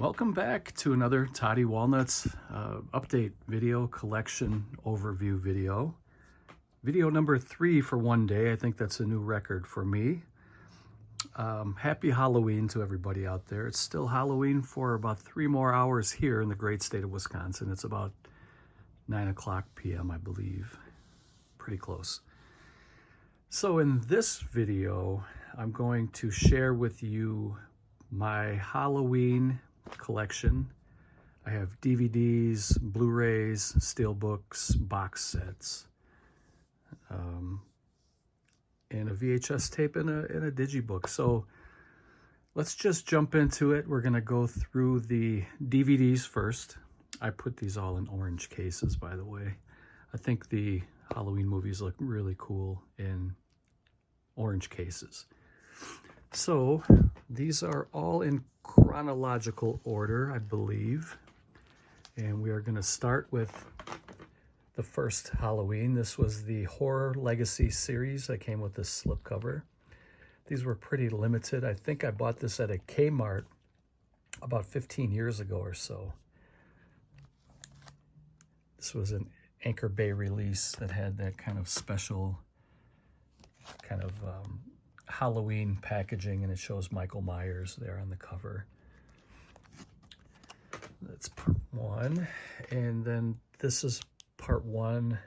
Welcome back to another Toddy Walnuts update video, collection overview video. Video number 3 for one day. I think that's a new record for me. Happy Halloween to everybody out there. It's still Halloween for about 3 more hours here in the great state of Wisconsin. It's about 9:00 p.m. I believe. Pretty close. So in this video, I'm going to share with you my Halloween collection. I have DVDs, Blu-rays, Steelbooks, box sets, and a VHS tape and a digibook. So let's just jump into it. We're going to go through the DVDs first. I put these all in orange cases, by the way. I think the Halloween movies look really cool in orange cases. So these are all in chronological order, I believe. And we are going to start with the first Halloween. This was the Horror Legacy series that came with this slipcover. These were pretty limited. I think I bought this at a Kmart about 15 years ago or so. This was an Anchor Bay release that had that kind of special kind of Halloween packaging, and it shows Michael Myers there on the cover. That's part 1. And then this is part 1.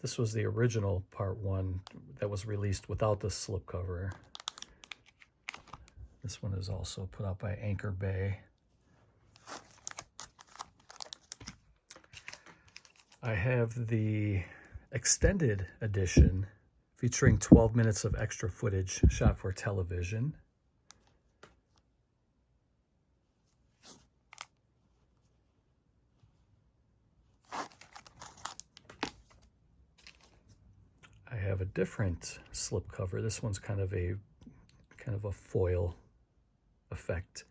This was the original part 1 that was released without the slipcover. This one is also put out by Anchor Bay. I have the extended edition featuring 12 minutes of extra footage shot for television. I have a different slipcover. This one's kind of a foil effect.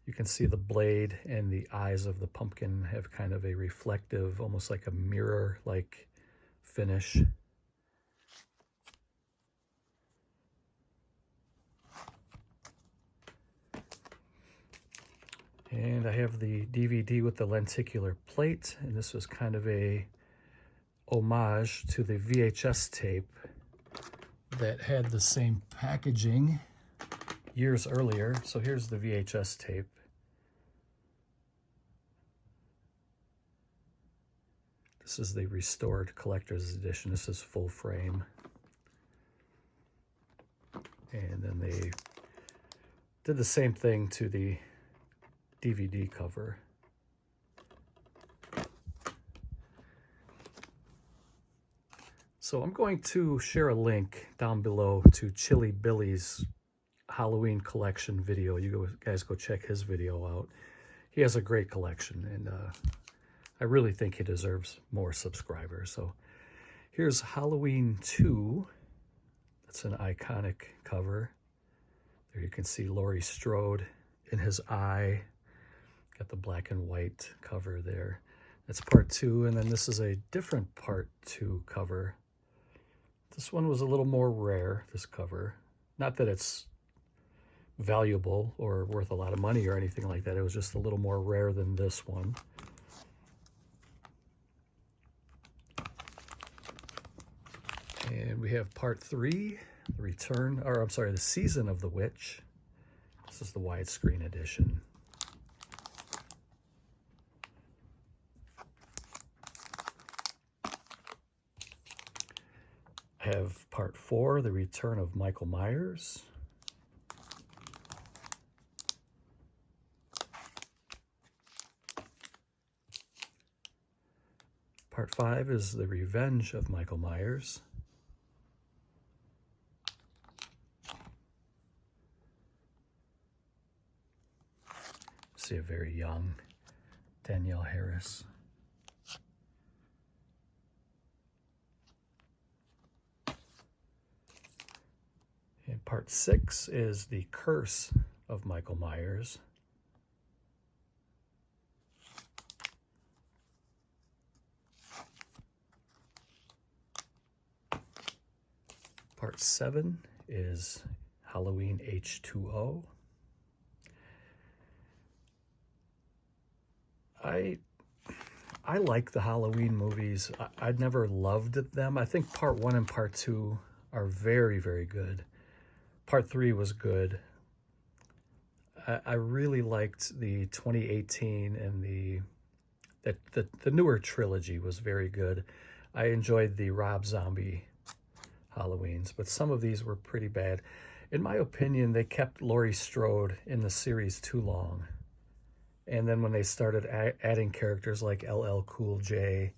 You can see the blade and the eyes of the pumpkin have kind of a reflective, almost like a mirror-like finish. And I have the DVD with the lenticular plate, and this was kind of a homage to the VHS tape that had the same packaging years earlier. So here's the VHS tape. This is the restored collector's edition. This is full frame. And then they did the same thing to the DVD cover. So I'm going to share a link down below to Chili Billy's Halloween collection video. You guys go check his video out. He has a great collection, and I really think he deserves more subscribers. So here's Halloween 2. That's an iconic cover. There you can see Laurie Strode in his eye. Got the black and white cover there. That's part 2, and then this is a different part 2 cover. This one was a little more rare, this cover. Not that it's valuable or worth a lot of money or anything like that. It was just a little more rare than this one. And we have part 3, the Season of the Witch. This is the widescreen edition. I have part 4, The Return of Michael Myers. Part 5 is The Revenge of Michael Myers. See a very young Danielle Harris. And part 6 is The Curse of Michael Myers. Part 7 is Halloween H2O. I like the Halloween movies. I'd never loved them. I think part 1 and part 2 are very, very good. Part 3 was good. I really liked the 2018 and the newer trilogy was very good. I enjoyed the Rob Zombie Halloweens, but some of these were pretty bad. In my opinion, they kept Laurie Strode in the series too long. And then when they started adding characters like LL Cool J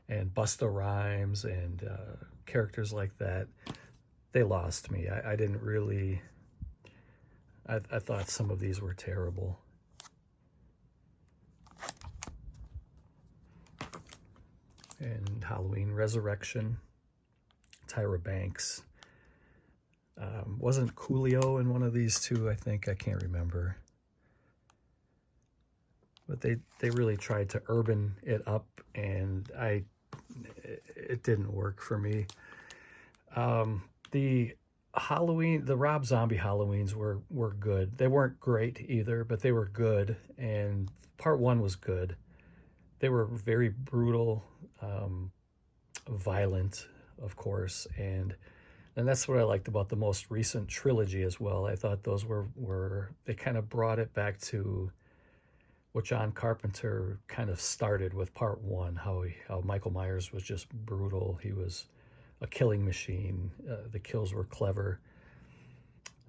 and Busta Rhymes and characters like that, they lost me. I didn't really... I thought some of these were terrible. And Halloween Resurrection, Tyra Banks. Wasn't Coolio in one of these two, I think? I can't remember. But they really tried to urban it up, and it didn't work for me. The Rob Zombie Halloweens were good. They weren't great either, but they were good, and part 1 was good. They were very brutal, violent, of course, and that's what I liked about the most recent trilogy as well. I thought those they kind of brought it back to what John Carpenter kind of started with part 1, how Michael Myers was just brutal. He was a killing machine. The kills were clever.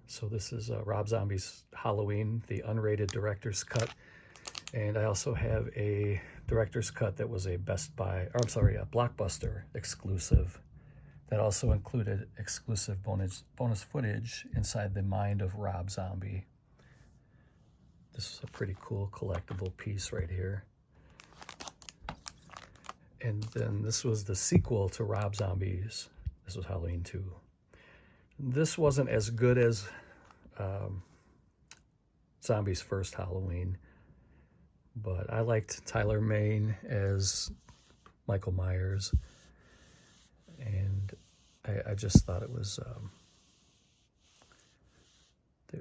So this is Rob Zombie's Halloween, the unrated director's cut. And I also have a director's cut that was a Blockbuster exclusive that also included exclusive bonus footage inside the mind of Rob Zombie. This is a pretty cool collectible piece right here. And then this was the sequel to Rob Zombie's. This was Halloween 2. This wasn't as good as Zombie's first Halloween, but I liked Tyler Mane as Michael Myers, and I just thought it was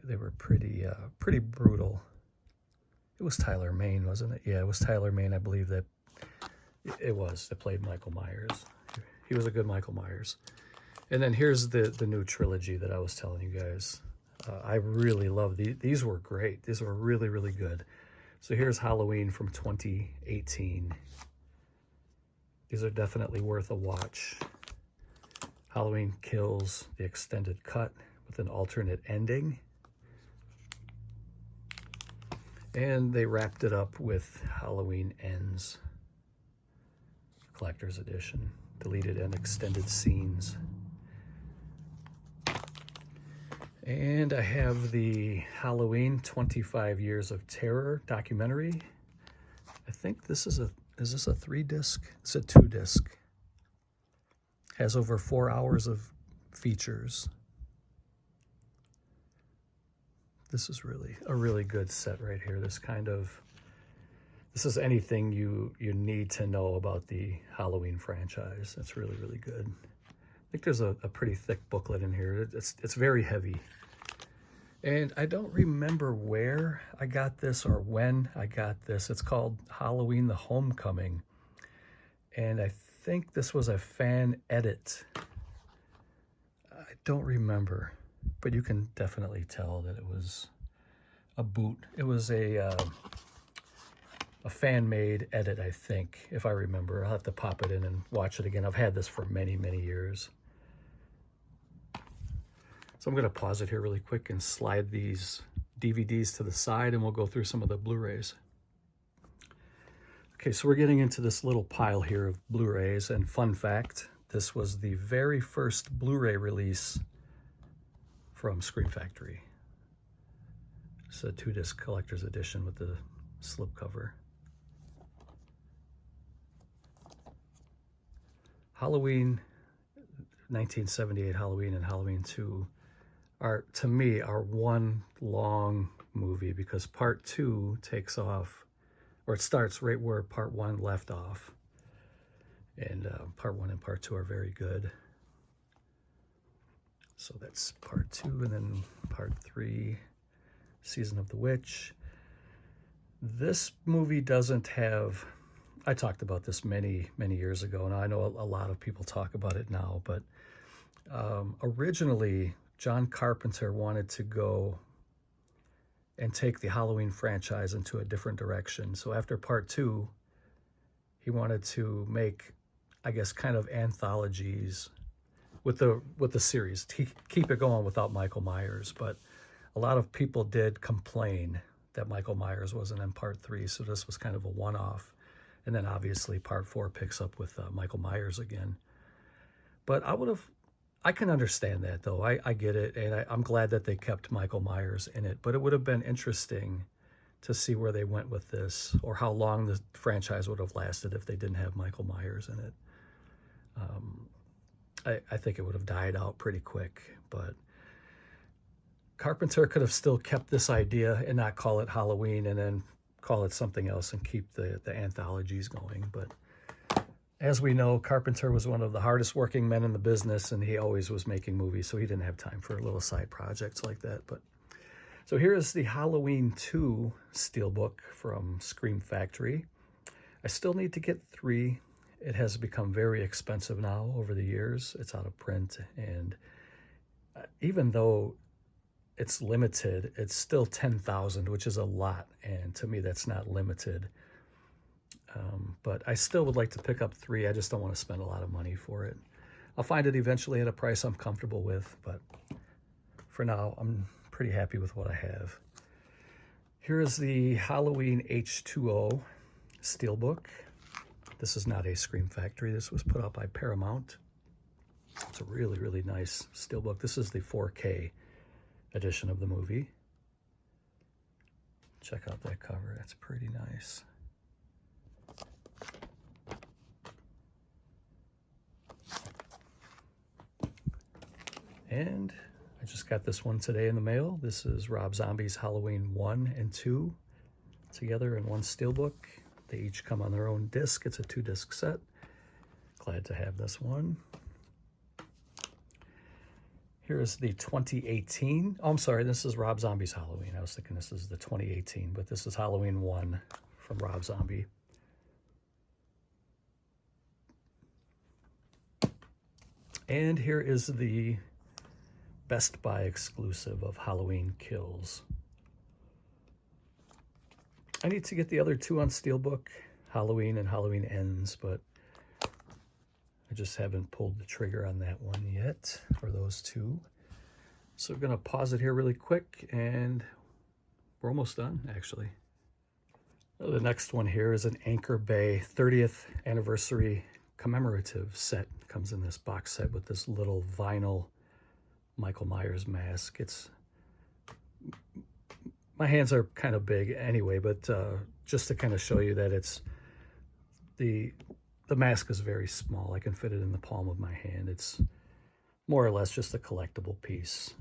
they were pretty brutal. It was Tyler Mane, wasn't it? Yeah, it was Tyler Mane, I believe that played Michael Myers. He was a good Michael Myers. And then here's the new trilogy that I was telling you guys. I really love these. These were great. These were really, really good. So here's Halloween from 2018. These are definitely worth a watch. Halloween Kills, the extended cut with an alternate ending. And they wrapped it up with Halloween Ends, collector's edition, deleted and extended scenes. And I have the Halloween 25 Years of Terror documentary. I think this is this a 3-disc? It's a 2-disc. Has over 4 hours of features. This is really a really good set right here. This is anything you need to know about the Halloween franchise. It's really, really good. I think there's a pretty thick booklet in here. It's very heavy. And I don't remember where I got this or when I got this. It's called Halloween the Homecoming. And I think this was a fan edit. I don't remember, but you can definitely tell that it was a boot. It was a fan-made edit, I think, if I remember. I'll have to pop it in and watch it again. I've had this for many, many years. So I'm going to pause it here really quick and slide these DVDs to the side, and we'll go through some of the Blu-rays. Okay, so we're getting into this little pile here of Blu-rays, and fun fact, this was the very first Blu-ray release from Scream Factory. It's a 2-disc collector's edition with the slipcover. Halloween, 1978 Halloween and Halloween 2 are, to me, are one long movie, because part 2 takes off, or it starts right where part 1 left off. And part 1 and part 2 are very good. So that's part 2, and then part 3, Season of the Witch. This movie doesn't have, I talked about this many, many years ago, and I know a lot of people talk about it now, but originally John Carpenter wanted to go and take the Halloween franchise into a different direction. So after part 2, he wanted to make, I guess, kind of anthologies with the series, keep it going without Michael Myers. But a lot of people did complain that Michael Myers wasn't in part 3, so this was kind of a one-off. And then obviously part 4 picks up with Michael Myers again. But I can understand that, though. I get it, and I'm glad that they kept Michael Myers in it. But it would have been interesting to see where they went with this, or how long the franchise would have lasted if they didn't have Michael Myers in it. I think it would have died out pretty quick, but Carpenter could have still kept this idea and not call it Halloween, and then call it something else and keep the anthologies going. But as we know, Carpenter was one of the hardest working men in the business, and he always was making movies, so he didn't have time for little side projects like that. But so here is the Halloween 2 Steelbook from Scream Factory. I still need to get 3. It has become very expensive now over the years. It's out of print, and even though it's limited, it's still 10,000, which is a lot, and to me that's not limited. But I still would like to pick up 3. I just don't want to spend a lot of money for it. I'll find it eventually at a price I'm comfortable with, but for now I'm pretty happy with what I have. Here is the Halloween H2O Steelbook. This is not a Scream Factory. This was put out by Paramount. It's a really, really nice Steelbook. This is the 4K edition of the movie. Check out that cover. That's pretty nice. And I just got this one today in the mail. This is Rob Zombie's Halloween 1 and 2 together in one Steelbook. They each come on their own disc. It's a 2-disc set. Glad to have this one. Here is the 2018. Oh, I'm sorry, this is Rob Zombie's Halloween. I was thinking this is the 2018, but this is Halloween 1 from Rob Zombie. And here is the Best Buy exclusive of Halloween Kills. I need to get the other 2 on Steelbook, Halloween and Halloween Ends, but I just haven't pulled the trigger on that one yet for those 2. So I'm going to pause it here really quick, and we're almost done, actually. The next one here is an Anchor Bay 30th anniversary commemorative set. It comes in this box set with this little vinyl Michael Myers mask. My hands are kind of big anyway, but just to kind of show you that it's the mask is very small. I can fit it in the palm of my hand. It's more or less just a collectible piece.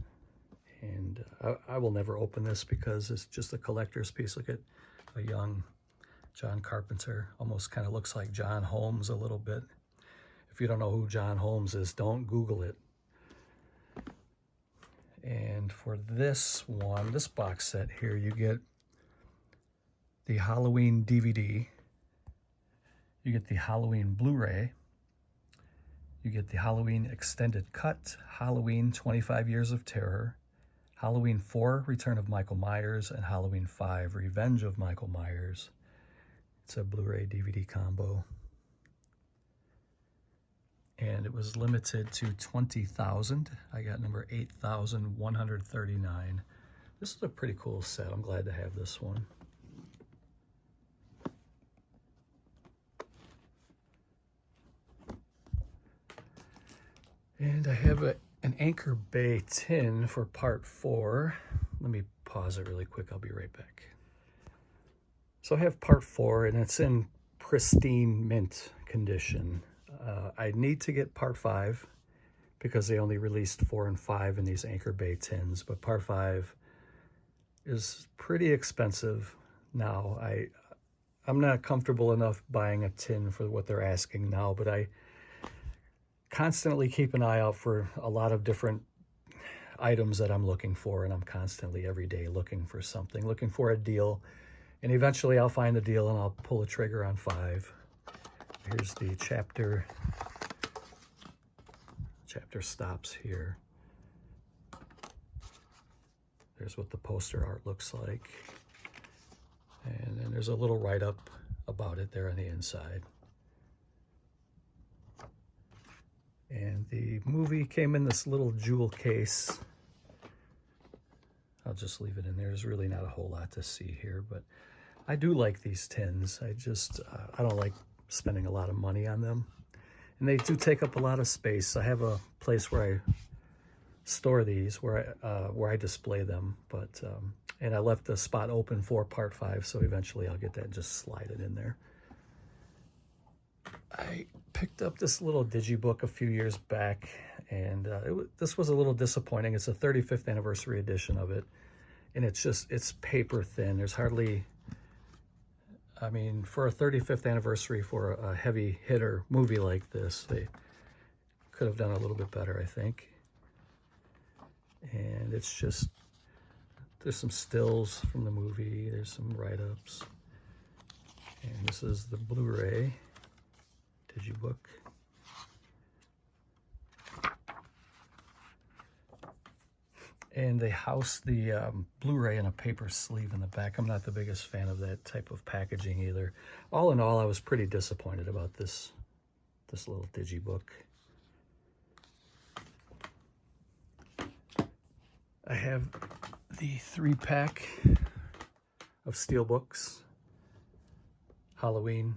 And I will never open this because it's just a collector's piece. Look at a young John Carpenter. Almost kind of looks like John Holmes a little bit. If you don't know who John Holmes is, don't Google it. And for this one, this box set here, you get the Halloween DVD, you get the Halloween Blu-ray, you get the Halloween Extended Cut, Halloween 25 Years of Terror, Halloween 4, Return of Michael Myers, and Halloween 5, Revenge of Michael Myers. It's a Blu-ray DVD combo. And it was limited to 20,000. I got number 8,139. This is a pretty cool set. I'm glad to have this one. And I have an Anchor Bay tin for part 4. Let me pause it really quick. I'll be right back. So I have part 4, and it's in pristine mint condition. I need to get part 5 because they only released 4 and 5 in these Anchor Bay tins, but part 5 is pretty expensive now. I'm not comfortable enough buying a tin for what they're asking now, but I constantly keep an eye out for a lot of different items that I'm looking for, and I'm constantly every day looking for something, looking for a deal. And eventually I'll find the deal and I'll pull a trigger on 5. Here's the chapter. Chapter stops here. There's what the poster art looks like. And then there's a little write-up about it there on the inside. And the movie came in this little jewel case. I'll just leave it in there. There's really not a whole lot to see here, but I do like these tins. I don't like spending a lot of money on them. And they do take up a lot of space. I have a place where I store these, where I display them, but and I left the spot open for part 5, so eventually I'll get that and just slide it in there. I picked up this little digibook a few years back, and this was a little disappointing. It's a 35th anniversary edition of it, and it's paper thin. There's hardly, I mean, for a 35th anniversary for a heavy hitter movie like this, they could have done a little bit better, I think. And it's just, there's some stills from the movie, there's some write-ups, and this is the Blu-ray digibook. And they house the Blu-ray in a paper sleeve in the back. I'm not the biggest fan of that type of packaging either. All in all, I was pretty disappointed about this little digibook. I have the 3-pack of Steelbooks. Halloween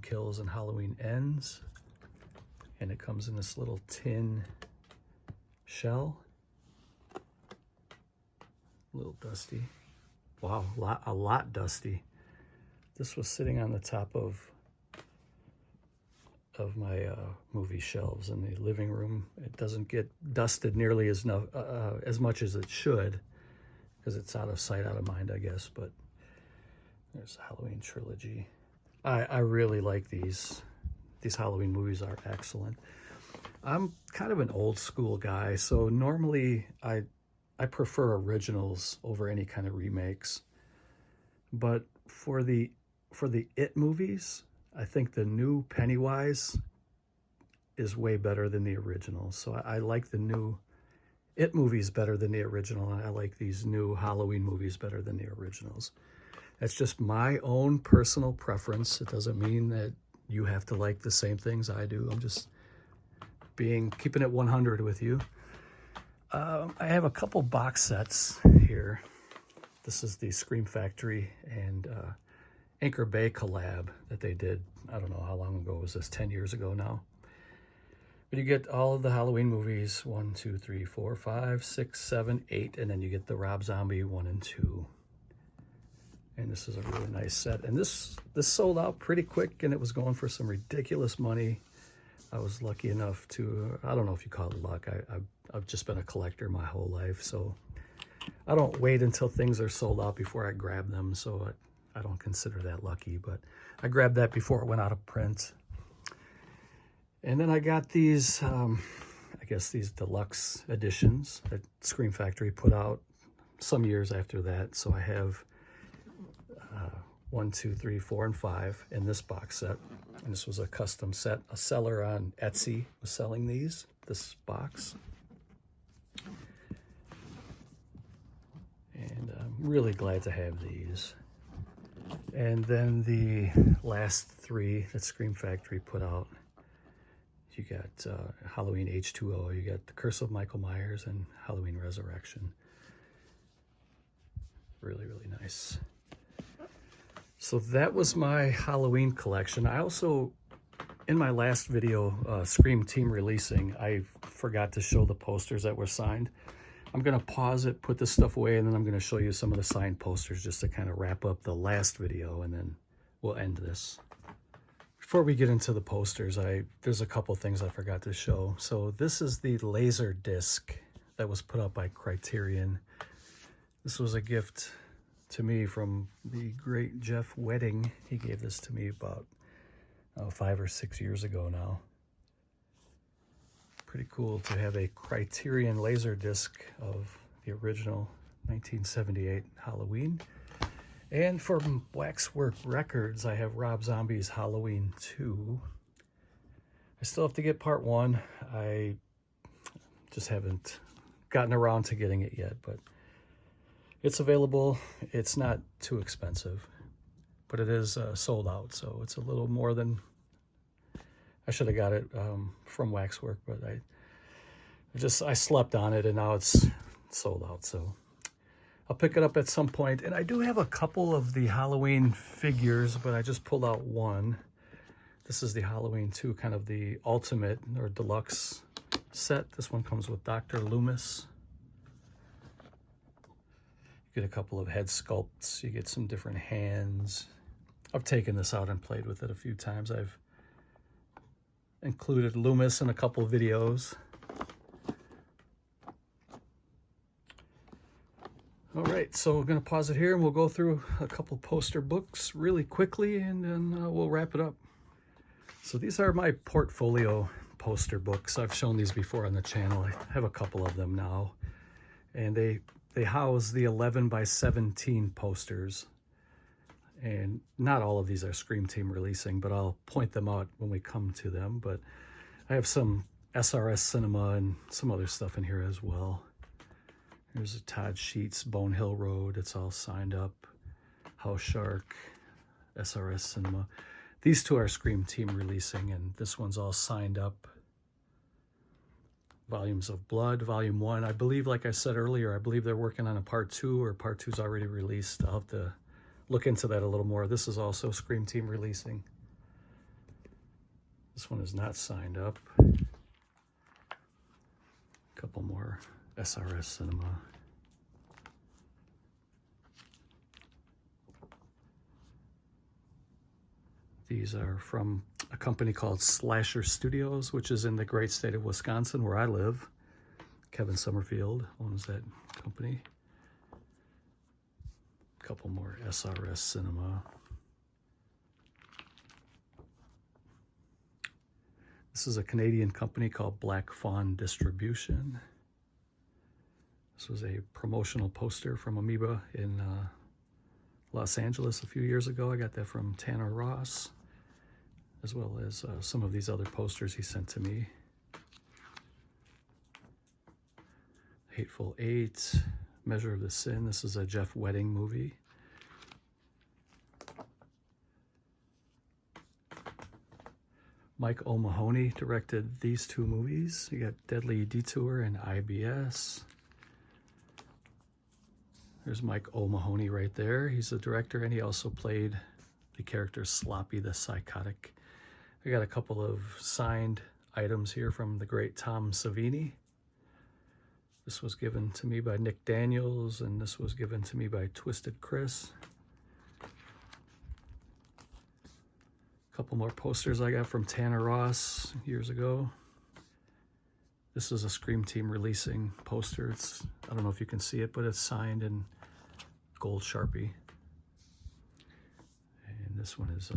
Kills, and Halloween Ends. And it comes in this little tin shell. A little dusty. Wow, a lot dusty. This was sitting on the top of my movie shelves in the living room. It doesn't get dusted nearly as much as it should, because it's out of sight, out of mind, I guess. But there's the Halloween trilogy. I really like these. These Halloween movies are excellent. I'm kind of an old school guy, so normally I prefer originals over any kind of remakes. But for the It movies, I think the new Pennywise is way better than the original. So I like the new It movies better than the original, and I like these new Halloween movies better than the originals. That's just my own personal preference. It doesn't mean that you have to like the same things I do. I'm just keeping it 100 with you. I have a couple box sets here. This is the Scream Factory and Anchor Bay collab that they did. I don't know how long ago was this, 10 years ago now. But you get all of the Halloween movies, 1, 2, 3, 4, 5, 6, 7, 8, and then you get the Rob Zombie 1 and 2. And this is a really nice set. And this sold out pretty quick, and it was going for some ridiculous money. I was lucky enough to, I don't know if you call it luck. I've just been a collector my whole life, so I don't wait until things are sold out before I grab them, so I don't consider that lucky. But I grabbed that before it went out of print. And then I got these, I guess these deluxe editions that Scream Factory put out some years after that. So I have 1, 2, 3, 4, and 5 in this box set. And this was a custom set. A seller on Etsy was selling this box. And I'm really glad to have these. And then the last 3 that Scream Factory put out. You got Halloween H2O, you got The Curse of Michael Myers, and Halloween Resurrection. Really, really nice. So that was my Halloween collection. I also, in my last video, Scream Team Releasing, I forgot to show the posters that were signed. I'm going to pause it, put this stuff away, and then I'm going to show you some of the signed posters just to kind of wrap up the last video, and then we'll end this. Before we get into the posters, there's a couple things I forgot to show. So this is the laser disc that was put up by Criterion. This was a gift to me from the great Jeff Wedding. He gave this to me about 5 or 6 years ago now. Pretty cool to have a Criterion laser disc of the original 1978 Halloween. And from Waxwork Records, I have Rob Zombie's Halloween 2. I still have to get part 1. I just haven't gotten around to getting it yet, but it's available. It's not too expensive, but it is sold out, so it's a little more than I should have got it from Waxwork, but I slept on it and now it's sold out, so I'll pick it up at some point. And I do have a couple of the Halloween figures, but I just pulled out one. This is the Halloween 2, kind of the ultimate or deluxe set. This one comes with Dr. Loomis. You get a couple of head sculpts. You get some different hands. I've taken this out and played with it a few times. I've included Loomis in a couple of videos. All right, so we're going to pause it here and we'll go through a couple poster books really quickly, and then we'll wrap it up. So these are my portfolio poster books. I've shown these before on the channel. I have a couple of them now, and they house the 11 by 17 posters. And not all of these are Scream Team releasing, but I'll point them out when we come to them. But I have some SRS Cinema and some other stuff in here as well. There's a Todd Sheets, Bone Hill Road. It's all signed up. House Shark, SRS Cinema. These two are Scream Team releasing, and this one's all signed up. Volumes of Blood, Volume 1. I believe, like I said earlier, I believe they're working on a Part 2, or Part 2's already released. I'll have to look into that a little more. This is also Scream Team releasing. This one is not signed up. A couple more SRS Cinema. These are from a company called Slasher Studios, which is in the great state of Wisconsin, where I live. Kevin Summerfield owns that company. A couple more SRS Cinema. This is a Canadian company called Black Fawn Distribution. This was a promotional poster from Amoeba in Los Angeles a few years ago. I got that from Tanner Ross, as well as some of these other posters he sent to me. Hateful Eight, Measure of the Sin. This is a Jeff Wedding movie. Mike O'Mahony directed these two movies. You got Deadly Detour and IBS. There's Mike O'Mahony right there. He's the director, and he also played the character Sloppy the Psychotic. I got a couple of signed items here from the great Tom Savini. This was given to me by Nick Daniels, and this was given to me by Twisted Chris. A couple more posters I got from Tanner Ross years ago. This is a Scream Team releasing poster. I don't know if you can see it, but it's signed in gold Sharpie. And this one is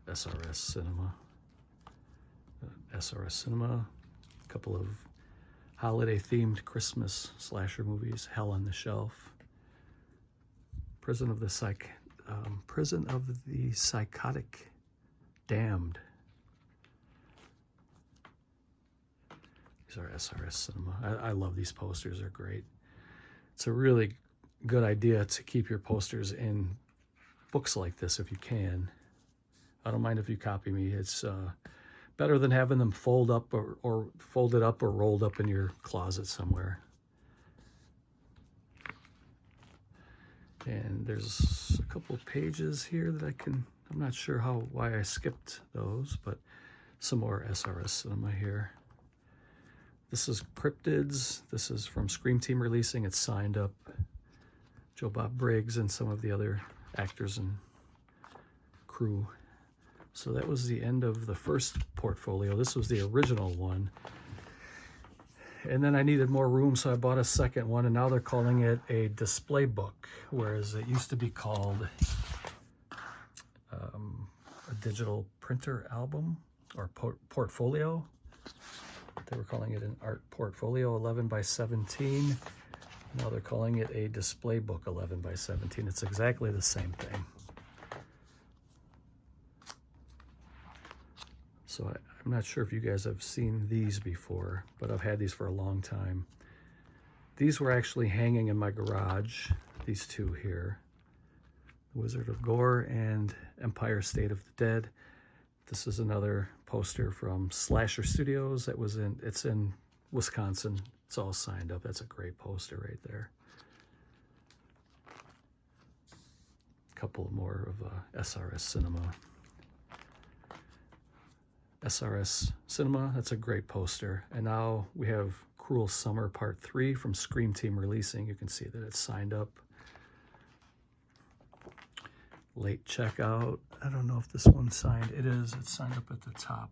SRS Cinema. SRS Cinema. A couple of holiday-themed Christmas slasher movies. Hell on the Shelf. Prison of the Psychotic Damned. These are SRS Cinema. I love these posters. They're great. It's a really good idea to keep your posters in books like this if you can. I don't mind if you copy me. It's better than having them fold up or folded up or rolled up in your closet somewhere. And there's a couple pages here that I'm not sure why I skipped those, but some more SRS Cinema here. This is Cryptids. This is from Scream Team releasing. It's signed up. Joe Bob Briggs and some of the other actors and crew. So that was the end of the first portfolio. This was the original one. And then I needed more room, so I bought a second one, and now they're calling it a display book, whereas it used to be called a digital printer album or portfolio. They were calling it an art portfolio, 11 by 17. Now they're calling it a display book 11 by 17. It's exactly the same thing. So I'm not sure if you guys have seen these before, but I've had these for a long time. These were actually hanging in my garage, these two here. The Wizard of Gore and Empire State of the Dead. This is another poster from Slasher Studios it's in Wisconsin. It's all signed up. That's a great poster right there. A couple more of SRS Cinema. SRS Cinema, that's a great poster. And now we have Cruel Summer Part 3 from Scream Team releasing. You can see that it's signed up. Late checkout. I don't know if this one's signed. It is. It's signed up at the top.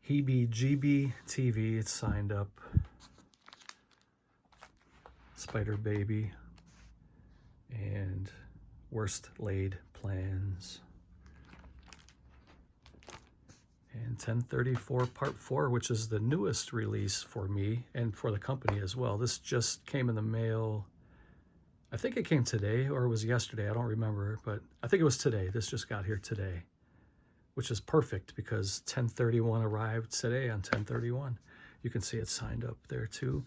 Heebie Jeebie TV. It's signed up. Spider Baby. And Worst Laid Plans. And 1034 Part 4, which is the newest release for me and for the company as well. This just came in the mail. I think it came today or it was yesterday. I don't remember, but I think it was today. This just got here today, which is perfect because 1031 arrived today on 1031. You can see it signed up there too.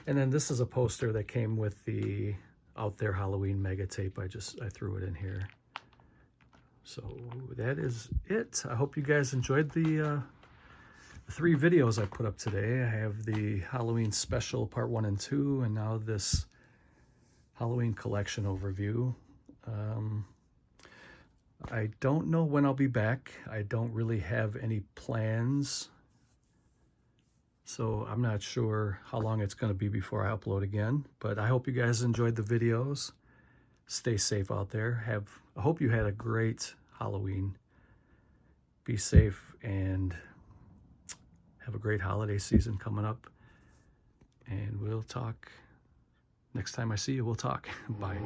And then this is a poster that came with the Out There Halloween mega tape. I threw it in here. So that is it. I hope you guys enjoyed the 3 videos I put up today. I have the Halloween special part 1 and 2, and now this Halloween collection overview. I don't know when I'll be back. I don't really have any plans. So I'm not sure how long it's going to be before I upload again. But I hope you guys enjoyed the videos. Stay safe out there. I hope you had a great Halloween. Be safe and have a great holiday season coming up. And we'll talk next time I see you. We'll talk. Bye.